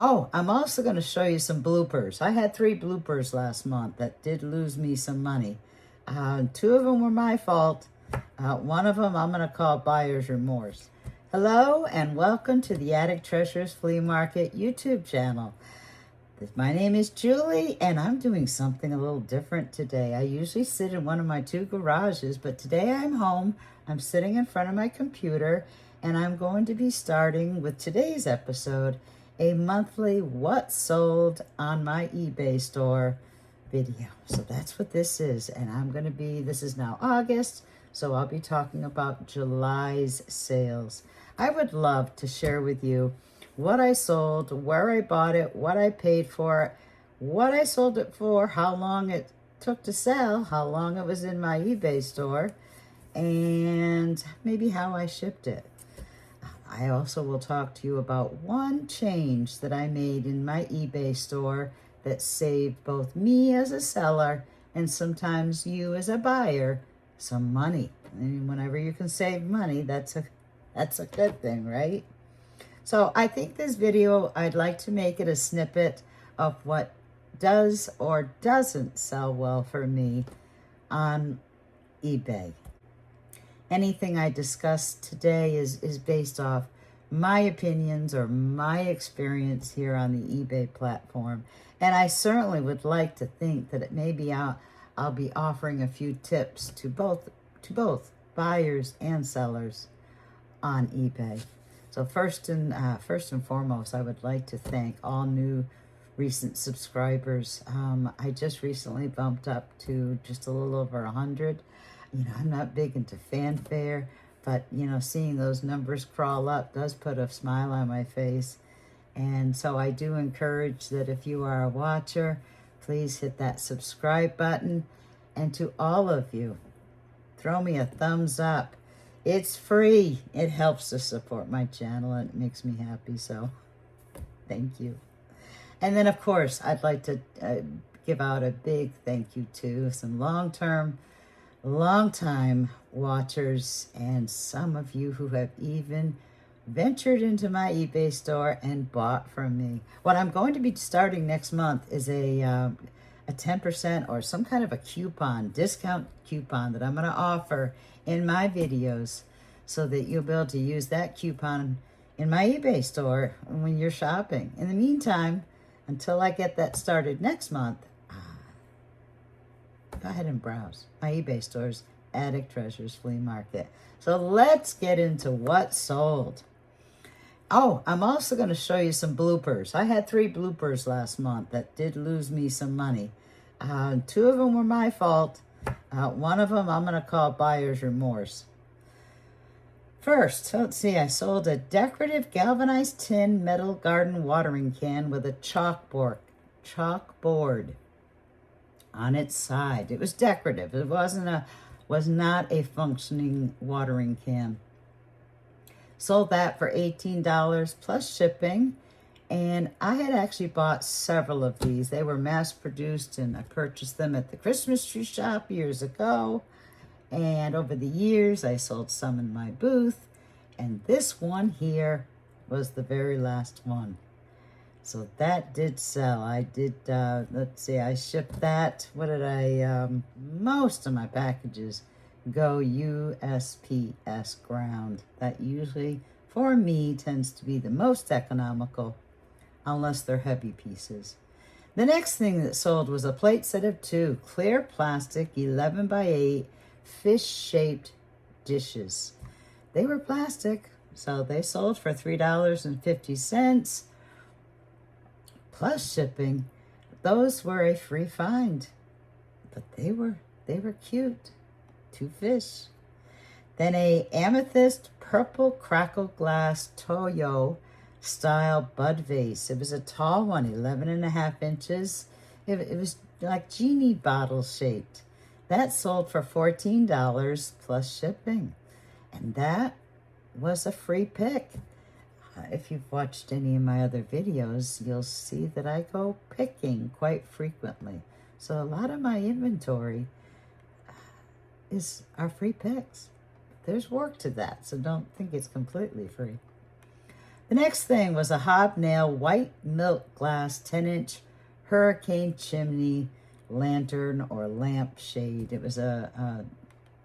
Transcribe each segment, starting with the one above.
Oh, I'm also going to show you some bloopers. I had 3 bloopers last month that did lose me some money. 2 of them were my fault. One of them I'm going to call buyer's remorse. Hello and welcome to the ATTIC TREASURES Flea Market YouTube channel. My name is Julie and I'm doing something a little different today. I usually sit in one of my 2 garages, but today I'm home. I'm sitting in front of my computer and I'm going to be starting with today's episode, a monthly what sold on my eBay store video. So that's what this is. And this is now August, so I'll be talking about July's sales. I would love to share with you what I sold, where I bought it, what I paid for it, what I sold it for, how long it took to sell, how long it was in my eBay store, and maybe how I shipped it. I also will talk to you about one change that I made in my eBay store that saved both me as a seller and sometimes you as a buyer some money. And whenever you can save money, that's a good thing, right? So I think this video, I'd like to make it a snippet of what does or doesn't sell well for me on eBay. Anything I discuss today is based off my opinions or my experience here on the eBay platform. And I certainly would like to think that maybe I'll be offering a few tips to both buyers and sellers on eBay. So first and foremost, I would like to thank all new recent subscribers. I just recently bumped up to just a little over 100. I'm not big into fanfare, but, seeing those numbers crawl up does put a smile on my face. And so I do encourage that if you are a watcher, please hit that subscribe button. And to all of you, throw me a thumbs up. It's free. It helps to support my channel and it makes me happy. So thank you. And then, of course, I'd like to give out a big thank you to some longtime watchers and some of you who have even ventured into my eBay store and bought from me. What I'm going to be starting next month is a 10% or some kind of a discount coupon that I'm going to offer in my videos so that you'll be able to use that coupon in my eBay store when you're shopping. In the meantime, until I get that started next month, go ahead and browse my eBay stores, ATTIC TREASURES Flea Market. So let's get into what sold. Oh, I'm also going to show you some bloopers. I had 3 bloopers last month that did lose me some money. 2 of them were my fault. One of them I'm going to call buyer's remorse. First, let's see, I sold a decorative galvanized tin metal garden watering can with a chalkboard on its side. It was decorative. It was not a functioning watering can. Sold that for $18 plus shipping. And I had actually bought several of these. They were mass produced and I purchased them at the Christmas tree shop years ago. And over the years, I sold some in my booth. And this one here was the very last one. So that did sell. I did, let's see, I shipped that. Most of my packages go USPS ground. That usually, for me, tends to be the most economical, unless they're heavy pieces. The next thing that sold was a plate set of 2 clear plastic 11 by 8 fish-shaped dishes. They were plastic, so they sold for $3.50 plus shipping. Those were a free find, but they were cute. 2 fish. Then a amethyst purple crackle glass Toyo style bud vase. It was a tall one, 11.5 inches. It was like genie bottle shaped. That sold for $14 plus shipping. And that was a free pick. If you've watched any of my other videos, you'll see that I go picking quite frequently. So a lot of my inventory are free picks. There's work to that, so don't think it's completely free. The next thing was a hobnail white milk glass 10-inch hurricane chimney lantern or lamp shade. It was a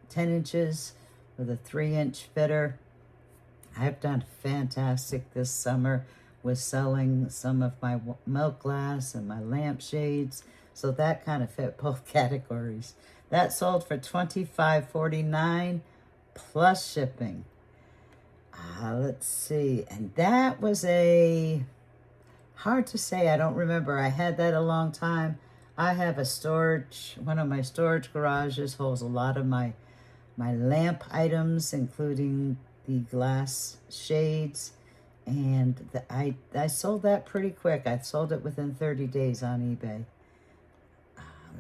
10 inches with a 3-inch fitter. I've done fantastic this summer with selling some of my milk glass and my lamp shades. So that kind of fit both categories. That sold for $25.49 plus shipping. Let's see. And that was hard to say. I don't remember. I had that a long time. I have one of my storage garages holds a lot of my lamp items, including the glass shades. And I sold that pretty quick. I sold it within 30 days on eBay.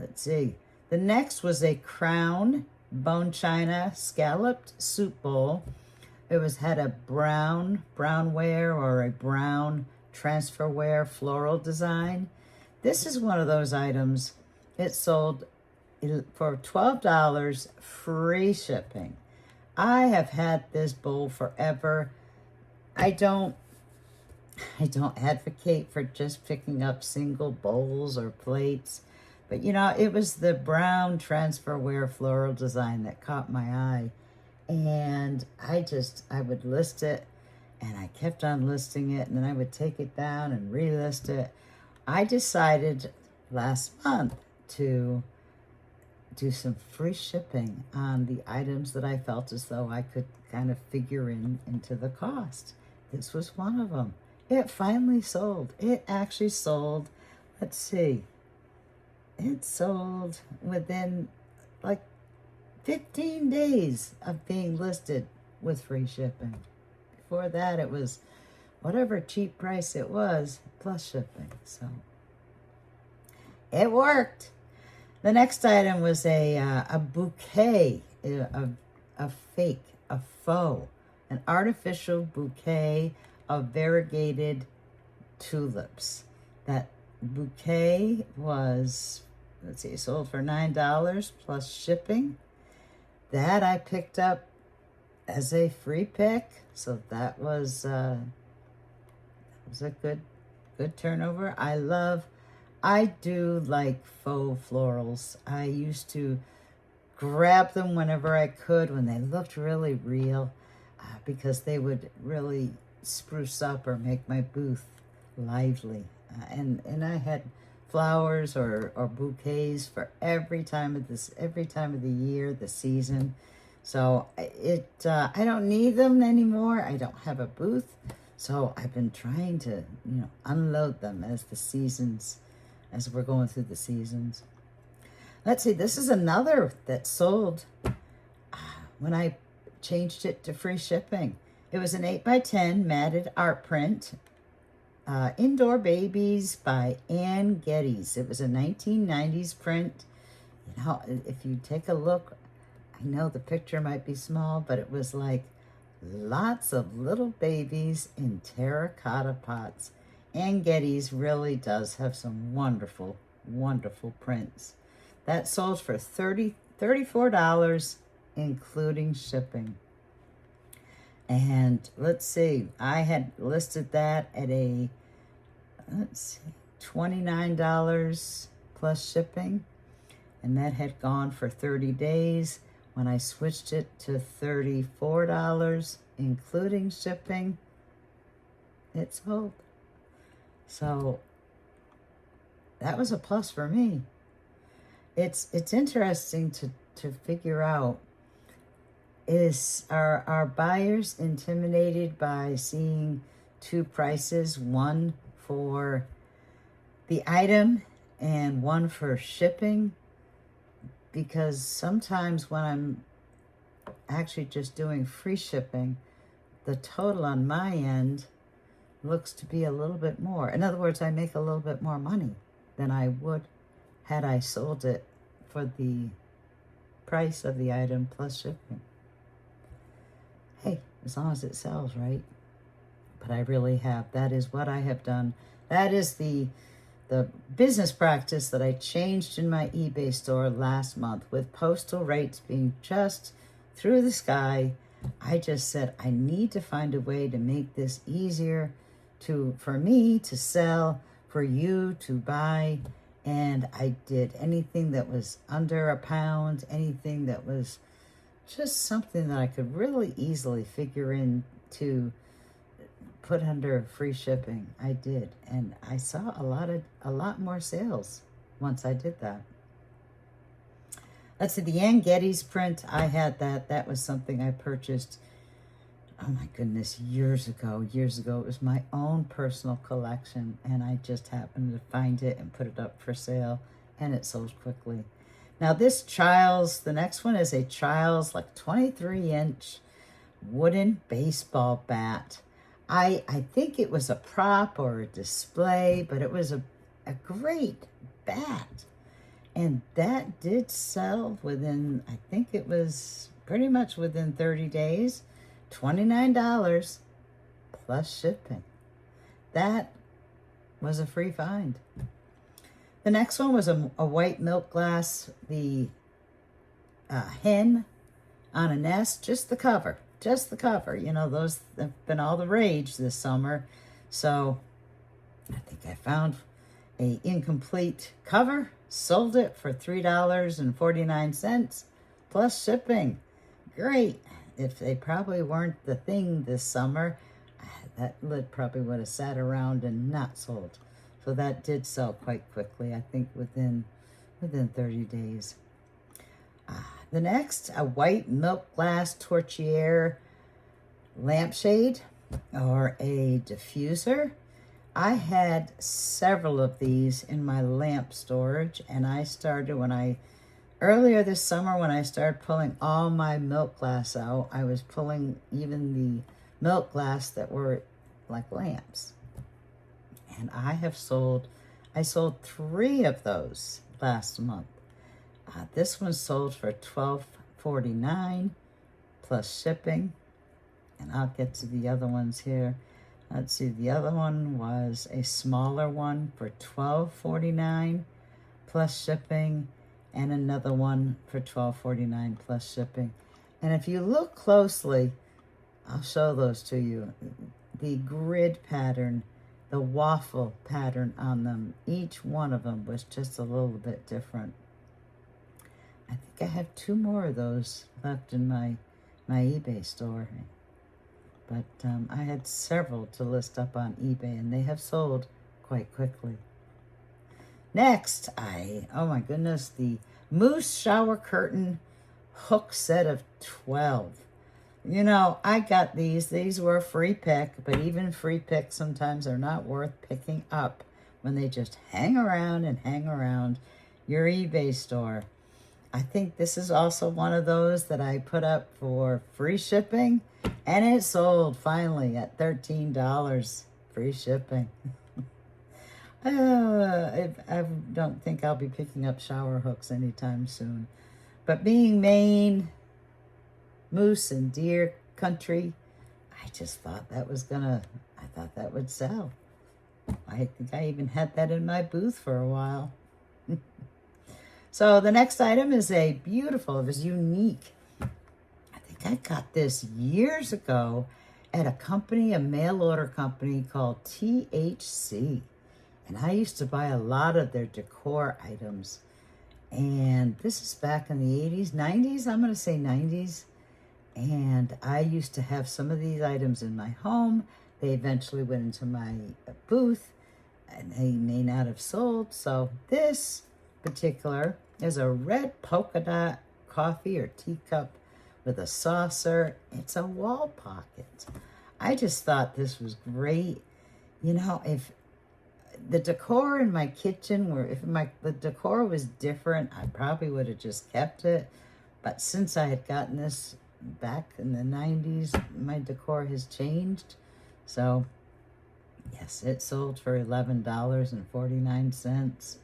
Let's see. The next was a crown bone china scalloped soup bowl. It had a brownware or a brown transferware floral design. This is one of those items. It sold for $12 free shipping. I have had this bowl forever. I don't advocate for just picking up single bowls or plates. But, it was the brown transferware floral design that caught my eye. And I would list it, and I kept on listing it, and then I would take it down and relist it. I decided last month to do some free shipping on the items that I felt as though I could kind of figure into the cost. This was one of them. It finally sold. It actually sold, let's see. It sold within like 15 days of being listed with free shipping. Before that, it was whatever cheap price it was plus shipping. So it worked. The next item was a bouquet, a faux, an artificial bouquet of variegated tulips. That bouquet was, sold for $9 plus shipping. That I picked up as a free pick, so that was a good turnover. I do like faux florals. I used to grab them whenever I could when they looked really real, because they would really spruce up or make my booth lively. And I had flowers or bouquets for every time of the year, the season. So I don't need them anymore. I don't have a booth, so I've been trying to unload them as we're going through the seasons. Let's see. This is another that sold when I changed it to free shipping. It was an 8x10 matted art print. Indoor Babies by Ann Geddes. It was a 1990s print. If you take a look, I know the picture might be small, but it was like lots of little babies in terracotta pots. Ann Geddes really does have some wonderful, wonderful prints. That sold for $34, including shipping. And let's see, I had listed that at $29 plus shipping. And that had gone for 30 days. When I switched it to $34, including shipping, it sold. So that was a plus for me. It's interesting to figure out, are buyers intimidated by seeing two prices, one for the item and one for shipping? Because sometimes when I'm actually just doing free shipping, the total on my end looks to be a little bit more. In other words, I make a little bit more money than I would had I sold it for the price of the item plus shipping. Hey, as long as it sells, right? But I really have. That is what I have done. That is the business practice that I changed in my eBay store last month, with postal rates being just through the sky. I just said, I need to find a way to make this easier for me to sell, for you to buy. And I did anything that was under a pound, anything that was just something that I could really easily figure in to put under free shipping. I did. And I saw a lot more sales once I did that. Let's see, the Ann Geddes print, I had that. That was something I purchased, oh my goodness, years ago. Years ago. It was my own personal collection, and I just happened to find it and put it up for sale, and it sold quickly. Now this Child's, the next one is a Child's like 23-inch wooden baseball bat. I think it was a prop or a display, but it was a great bat. And that did sell within, I think it was pretty much within 30 days, $29 plus shipping. That was a free find. The next one was a white milk glass, the hen on a nest, just the cover. Just the cover. You know, those have been all the rage this summer. So I think I found a incomplete cover, sold it for $3.49 plus shipping. Great. If they probably weren't the thing this summer, that lid probably would have sat around and not sold. So that did sell quite quickly, I think within 30 days. The next, a white milk glass Torchiere lampshade or a diffuser. I had several of these in my lamp storage, and I started earlier this summer when I started pulling all my milk glass out, I was pulling even the milk glass that were like lamps. And I sold 3 of those last month. This one sold for $12.49 plus shipping. And I'll get to the other ones here. Let's see, the other one was a smaller one for $12.49 plus shipping, and another one for $12.49 plus shipping. And if you look closely, I'll show those to you. The grid pattern, the waffle pattern on them, each one of them was just a little bit different. I think I have 2 more of those left in my eBay store. But I had several to list up on eBay, and they have sold quite quickly. Next, oh my goodness, the Moose Shower Curtain hook set of 12. You know, I got these. These were a free pick, but even free picks sometimes are not worth picking up when they just hang around your eBay store. I think this is also one of those that I put up for free shipping, and it sold finally at $13 free shipping. I don't think I'll be picking up shower hooks anytime soon. But being Maine, moose and deer country, I just thought that would sell. I think I even had that in my booth for a while. So the next item is it was unique. I think I got this years ago at a mail order company called THC. And I used to buy a lot of their decor items. And this is back in the 80s, 90s, I'm going to say 90s. And I used to have some of these items in my home. They eventually went into my booth, and they may not have sold. So this particular is a red polka dot coffee or teacup with a saucer. It's a wall pocket. I just thought this was great. You know, if the decor in my kitchen the decor was different, I probably would have just kept it. But since I had gotten this back in the 90s, my decor has changed. So yes, it sold for $11.49.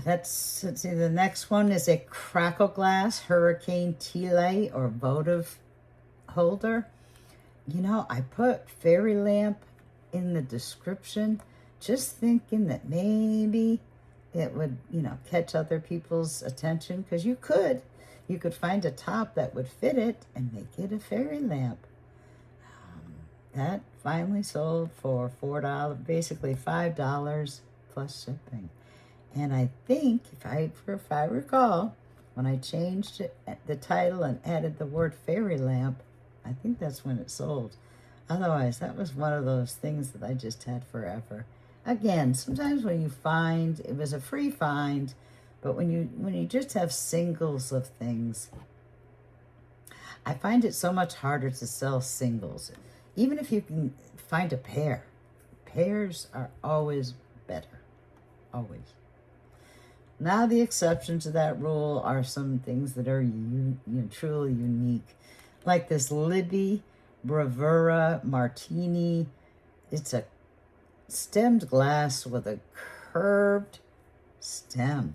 Let's see, the next one is a Crackle Glass Hurricane Tea Light or votive holder. You know, I put fairy lamp in the description, just thinking that maybe it would, catch other people's attention, because you could you could find a top that would fit it and make it a fairy lamp. That finally sold for $4, basically $5 plus shipping. And I think, if I recall, when I changed the title and added the word fairy lamp, I think that's when it sold. Otherwise, that was one of those things that I just had forever. Again, sometimes when you find, it was a free find, but when you just have singles of things, I find it so much harder to sell singles. Even if you can find a pair, pairs are always better, always. Now the exception to that rule are some things that are truly unique, like this Libby Bravura Martini. It's a stemmed glass with a curved stem.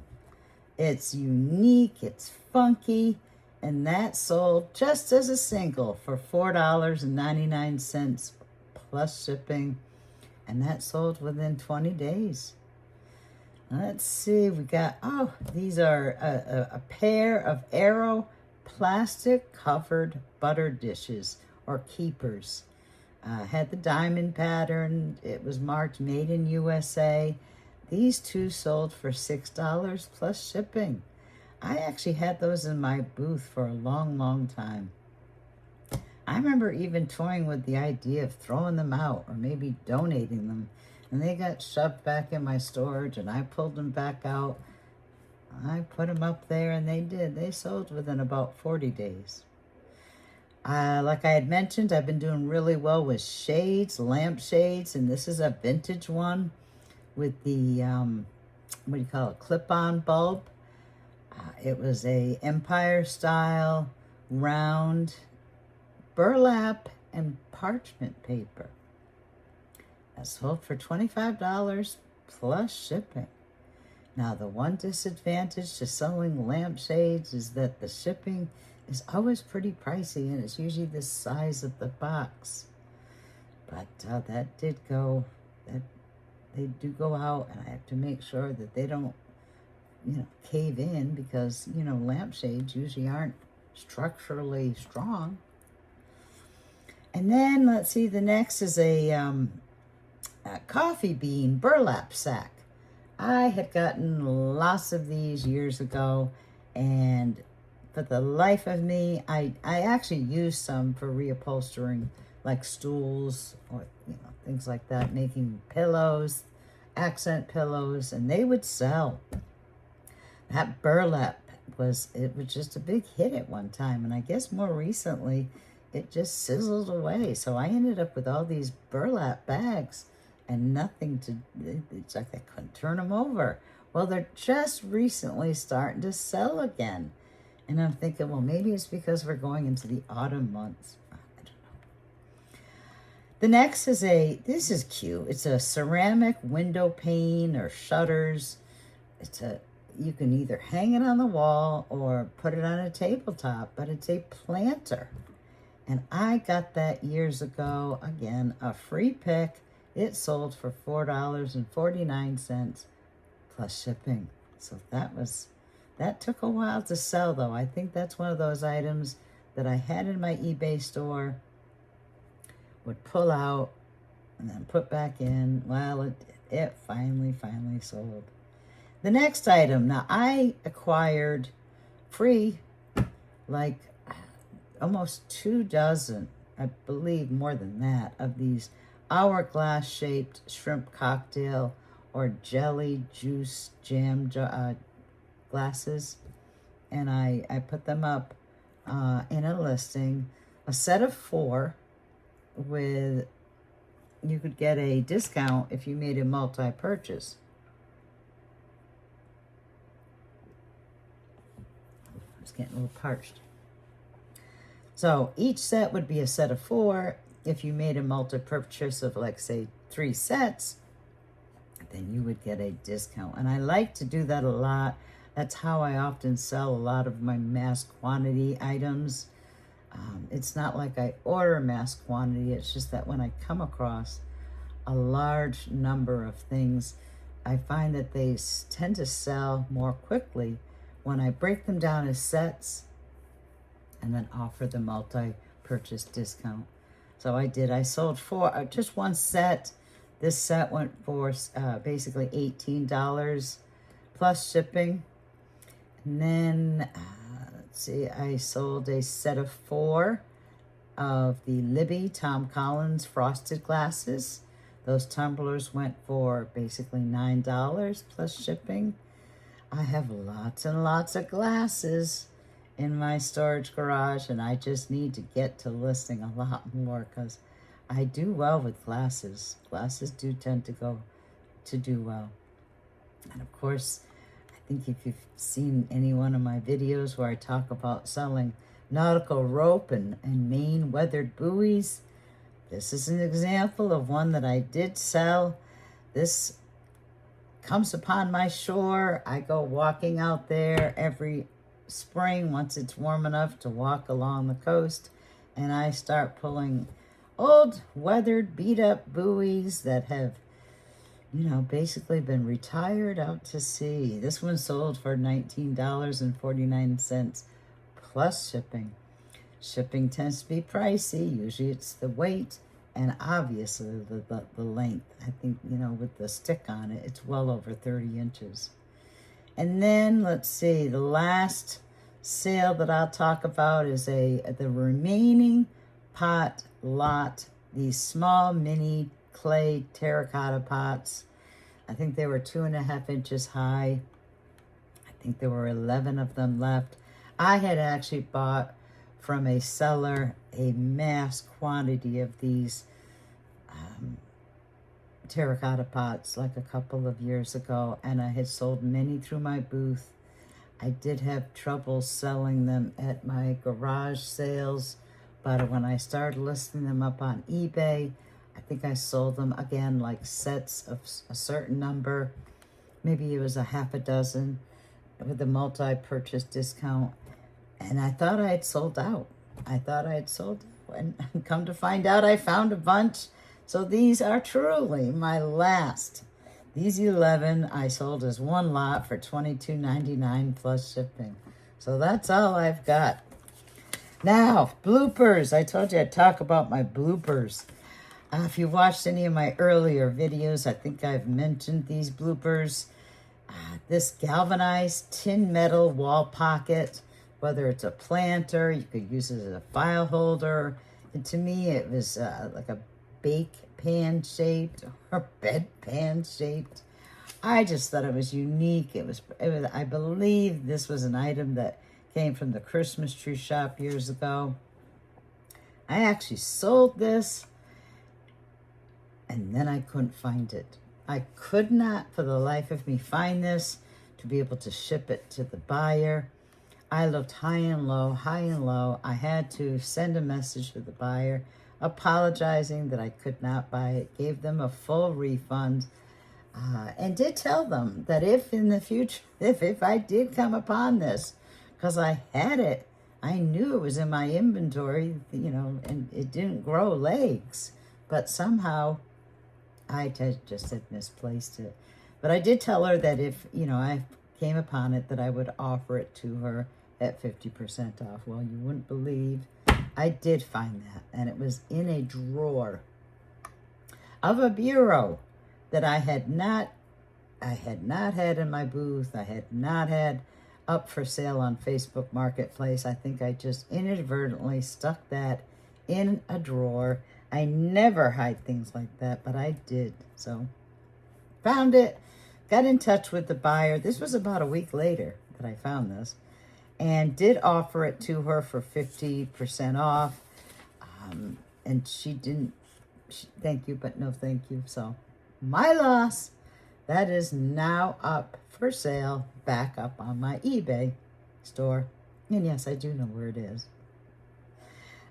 It's unique, it's funky, and that sold just as a single for $4.99 plus shipping, and that sold within 20 days. Let's see, we got, these are a pair of Arrow plastic covered butter dishes or keepers. Had the diamond pattern. It was marked made in USA. These two sold for $6 plus shipping. I actually had those in my booth for a long, long time. I remember even toying with the idea of throwing them out or maybe donating them. And they got shoved back in my storage, and I pulled them back out. I put them up there, and they did. They sold within about 40 days. Like I had mentioned, I've been doing really well with shades, lamp shades, and this is a vintage one with the, clip-on bulb. It was a Empire style, round, burlap, and parchment paper. That sold for $25 plus shipping. Now, the one disadvantage to selling lampshades is that the shipping is always pretty pricey, and it's usually the size of the box. But that did go, they do go out, and I have to make sure that they don't, cave in, because, lampshades usually aren't structurally strong. And then, let's see, the next is a coffee bean burlap sack. I had gotten lots of these years ago, and for the life of me, I actually used some for reupholstering, like stools or things like that, making pillows, accent pillows, and they would sell. That burlap was just a big hit at one time, and I guess more recently it just sizzled away. So I ended up with all these burlap bags and nothing to, it's like I couldn't turn them over. Well, they're just recently starting to sell again. And I'm thinking, well, maybe it's because we're going into the autumn months. I don't know. The next is this is cute. It's a ceramic window pane or shutters. You can either hang it on the wall or put it on a tabletop, but it's a planter. And I got that years ago. Again, a free pick. It sold for $4.49 plus shipping. So that took a while to sell, though. I think that's one of those items that I had in my eBay store, would pull out and then put back in. Well, it finally sold. The next item, now I acquired free, like almost 2 dozen, I believe more than that, of these hourglass shaped shrimp cocktail or jelly juice jam glasses, and I put them up in a listing, a set of 4 with, you could get a discount if you made a multi-purchase. I was getting a little parched. So each set would be a set of 4. If you made a multi-purchase of, like, say, 3 sets, then you would get a discount. And I like to do that a lot. That's how I often sell a lot of my mass quantity items. It's not like I order mass quantity. It's just that when I come across a large number of things, I find that they tend to sell more quickly when I break them down as sets and then offer the multi-purchase discount. So I did. I sold just one set. This set went for basically $18 plus shipping. And then, let's see, I sold a set of 4 of the Libby Tom Collins frosted glasses. Those tumblers went for basically $9 plus shipping. I have lots and lots of glasses in my storage garage, and I just need to get to listing a lot more because I do well with glasses. Glasses do tend to do well. And of course, I think if you've seen any one of my videos where I talk about selling nautical rope and Maine weathered buoys, this is an example of one that I did sell. This comes upon my shore. I go walking out there every spring once it's warm enough to walk along the coast, and I start pulling old weathered beat up buoys that have, you know, basically been retired out to sea. This one sold for $19.49 plus shipping. Shipping tends to be pricey. Usually it's the weight and obviously the length. I think, you know, with the stick on it, it's well over 30 inches. And then let's see, the last sale that I'll talk about is the remaining pot lot, these small mini clay terracotta pots. I think they were 2.5 inches high. I think there were 11 of them left. I had actually bought from a seller a mass quantity of these terracotta pots like a couple of years ago, and I had sold many through my booth. I did have trouble selling them at my garage sales, but when I started listing them up on eBay, I think I sold them again like sets of a certain number. Maybe it was a half a dozen with a multi-purchase discount. And I thought I had sold out. And come to find out, I found a bunch. So these are truly my last. These 11 I sold as one lot for $22.99 plus shipping. So that's all I've got. Now, bloopers. I told you I'd talk about my bloopers. If you watched any of my earlier videos, I think I've mentioned these bloopers. This galvanized tin metal wall pocket, whether it's a planter, you could use it as a file holder. And to me, it was like a bake pan shaped or bed pan shaped. I just thought it was unique. It was. I believe this was an item that came from the Christmas tree shop years ago. I actually sold this, and then I couldn't find it. I could not, for the life of me, find this to be able to ship it to the buyer. I looked high and low. I had to send a message to the buyer apologizing that I could not buy it, gave them a full refund, and did tell them that if in the future, if I did come upon this, because I had it, I knew it was in my inventory, you know, and it didn't grow legs, but somehow I just had misplaced it. But I did tell her that if, you know, I came upon it, that I would offer it to her at 50% off. Well, you wouldn't believe, I did find that, and it was in a drawer of a bureau that I had not had in my booth. I had not had up for sale on Facebook Marketplace. I think I just inadvertently stuck that in a drawer. I never hide things like that, but I did. So found it, got in touch with the buyer. This was about a week later that I found this, and did offer it to her for 50% off. And she didn't, thank you, but no thank you. So my loss. That is now up for sale, back up on my eBay store. And yes, I do know where it is.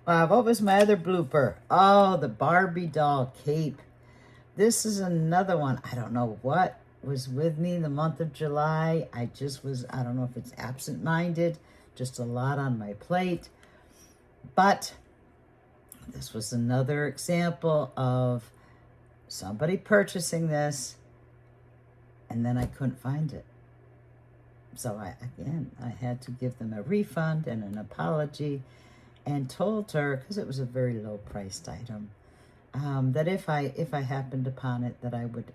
What was my other blooper? Oh, the Barbie doll cape. This is another one. I don't know what was with me the month of July. I don't know if it's absent-minded, just a lot on my plate. But this was another example of somebody purchasing this, and then I couldn't find it. So I had to give them a refund and an apology, and told her, because it was a very low priced item, that if I happened upon it, that I would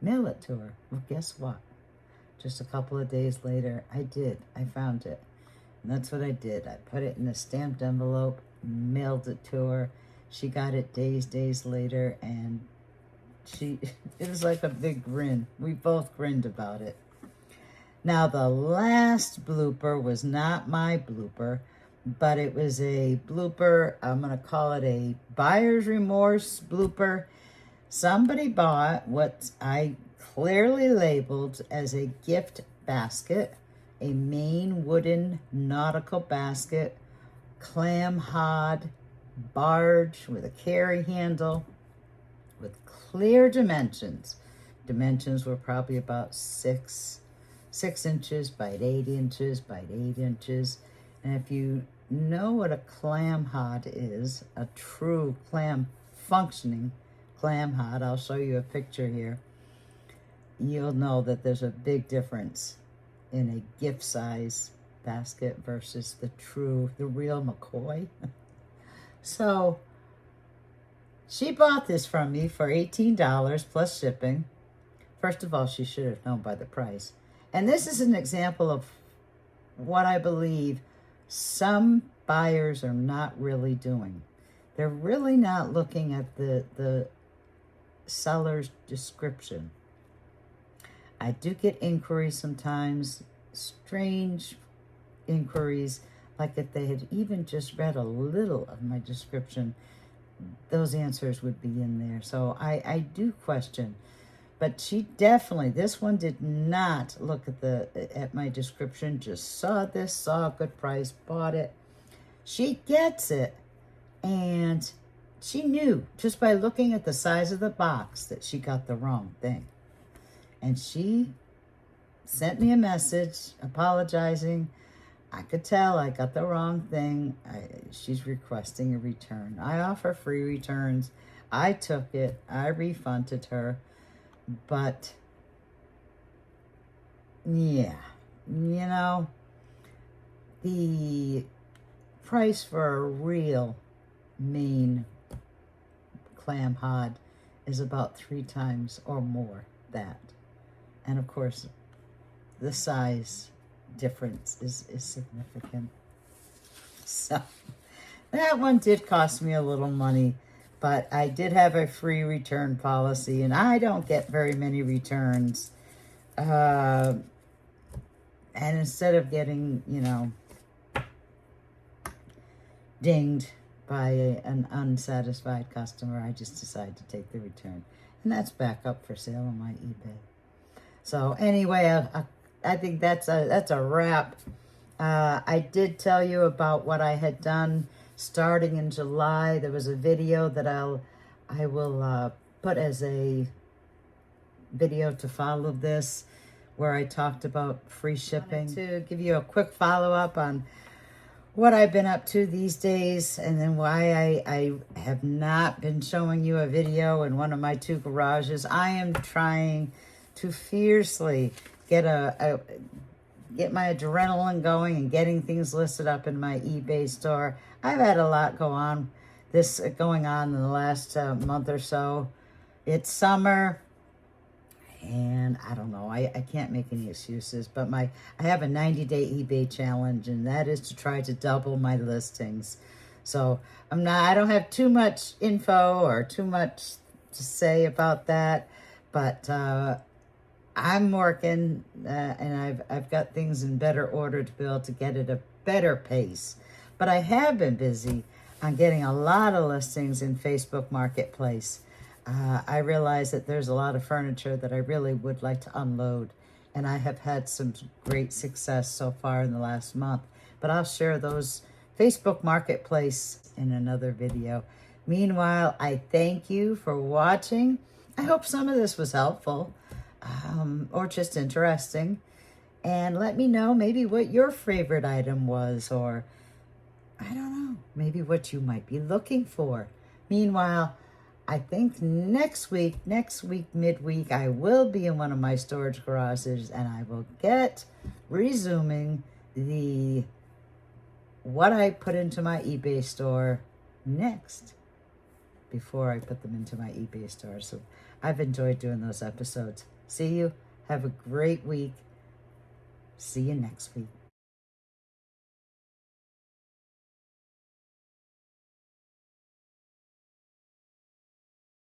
mail it to her. Well, guess what? Just a couple of days later, I did. I found it. And that's what I did. I put it in a stamped envelope, mailed it to her. She got it days later, and it was like a big grin. We both grinned about it. Now, the last blooper was not my blooper, but it was a blooper. I'm going to call it a buyer's remorse blooper. Somebody bought what I clearly labeled as a gift basket, a Maine wooden nautical basket, clam hod barge with a carry handle with clear dimensions. Dimensions were probably about 6 inches by 8 inches by 8 inches. And if you know what a clam hod is, a true functioning clam hod, I'll show you a picture here, you'll know that there's a big difference in a gift size basket versus the real McCoy. So she bought this from me for $18 plus shipping. First of all, she should have known by the price. And this is an example of what I believe some buyers are not really doing. They're really not looking at the seller's description. I do get inquiries sometimes, strange inquiries, like if they had even just read a little of my description, those answers would be in there. So I do question. But she definitely, this one did not look at my description, just saw this, saw a good price, bought it. She gets it, and she knew just by looking at the size of the box that she got the wrong thing. And she sent me a message apologizing. I could tell I got the wrong thing. She's requesting a return. I offer free returns. I took it. I refunded her. But, yeah, the price for a real Maine clam hod is about 3 times or more that. And, of course, the size difference is significant. So, that one did cost me a little money. But I did have a free return policy, and I don't get very many returns. And instead of getting, dinged by an unsatisfied customer, I just decided to take the return. And that's back up for sale on my eBay. So anyway, I think that's a wrap. I did tell you about what I had done starting in July. There was a video that I will put as a video to follow this, where I talked about free shipping. To give you a quick follow-up on what I've been up to these days, and then why I have not been showing you a video in one of my 2 garages. I am trying to fiercely get my adrenaline going and getting things listed up in my eBay store. I've had a lot going on in the last month or so. It's summer, and I don't know. I can't make any excuses, but I have a 90-day eBay challenge, and that is to try to double my listings. So I don't have too much info or too much to say about that, but I'm working, and I've got things in better order to be able to get at a better pace. But I have been busy on getting a lot of listings in Facebook Marketplace. I realize that there's a lot of furniture that I really would like to unload, and I have had some great success so far in the last month. But I'll share those Facebook Marketplace in another video. Meanwhile, I thank you for watching. I hope some of this was helpful. Or just interesting, and let me know maybe what your favorite item was, or I don't know, maybe what you might be looking for. Meanwhile, I think next week, midweek, I will be in one of my storage garages, and I will get resuming what I put into my eBay store next before I put them into my eBay store. So I've enjoyed doing those episodes. See you. Have a great week. See you next week.